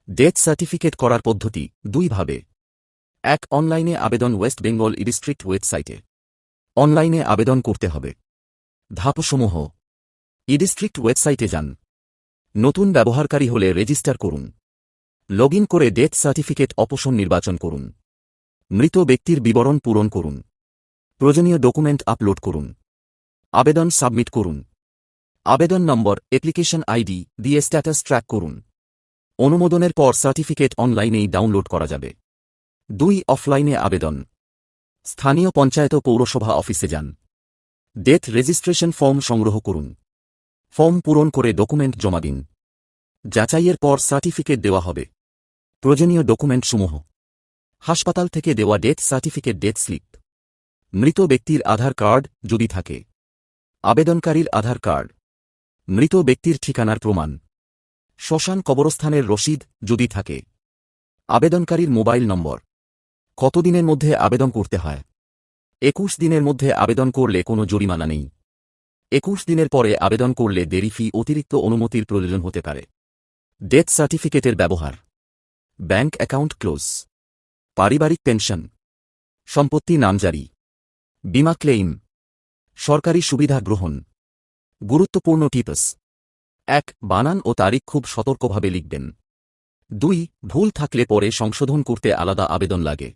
Death certificate করার পদ্ধতি 2 ভাবে। 1. অনলাইনে আবেদন। ওয়েস্ট বেঙ্গল ডিস্ট্রিক্ট ওয়েবসাইটে অনলাইনে আবেদন করতে হবে। ধাপসমূহ: ডিস্ট্রিক্ট ওয়েবসাইটে যান। নতুন ব্যবহারকারী হলে রেজিস্টার করুন। লগইন করে ডেথ সার্টিফিকেট অপশন নির্বাচন করুন। মৃত ব্যক্তির বিবরণ পূরণ করুন। প্রয়োজনীয় ডকুমেন্ট আপলোড করুন। আবেদন সাবমিট করুন। আবেদন নম্বর, অ্যাপ্লিকেশন আইডি দিয়ে স্ট্যাটাস ট্র্যাক করুন। অনুমোদনের পর সার্টিফিকেট অনলাইনেই ডাউনলোড করা যাবে। 2. অফলাইনে আবেদন। স্থানীয় পঞ্চায়েত ও পৌরসভা অফিসে যান। ডেথ রেজিস্ট্রেশন ফর্ম সংগ্রহ করুন। ফর্ম পূরণ করে ডকুমেন্ট জমা দিন। যাচাইয়ের পর সার্টিফিকেট দেওয়া হবে। প্রয়োজনীয় ডকুমেন্টসমূহ: হাসপাতাল থেকে দেওয়া ডেথ সার্টিফিকেট, ডেথ স্লিপ, মৃত ব্যক্তির আধার কার্ড যদি থাকে, আবেদনকারীর আধার কার্ড, মৃত ব্যক্তির ঠিকানার প্রমাণ, শ্মশান কবরস্থানের রসিদ যদি থাকে, আবেদনকারীর মোবাইল নম্বর। কতদিনের মধ্যে আবেদন করতে হয়? 21 দিনের মধ্যে আবেদন করলে কোনো জরিমানা নেই। 21 দিনের পরে আবেদন করলে দেরি ফি, অতিরিক্ত অনুমতির প্রয়োজন হতে পারে। ডেথ সার্টিফিকেটের ব্যবহার: ব্যাংক অ্যাকাউন্ট ক্লোজ, পারিবারিক পেনশন, সম্পত্তি নামজারি, বীমা ক্লেইম, সরকারি সুবিধা গ্রহণ। গুরুত্বপূর্ণ টিপস: 1. বানান ও তারিখ খুব সতর্কভাবে লিখবেন। 2. ভুল থাকলে পরে সংশোধন করতে আলাদা আবেদন লাগে।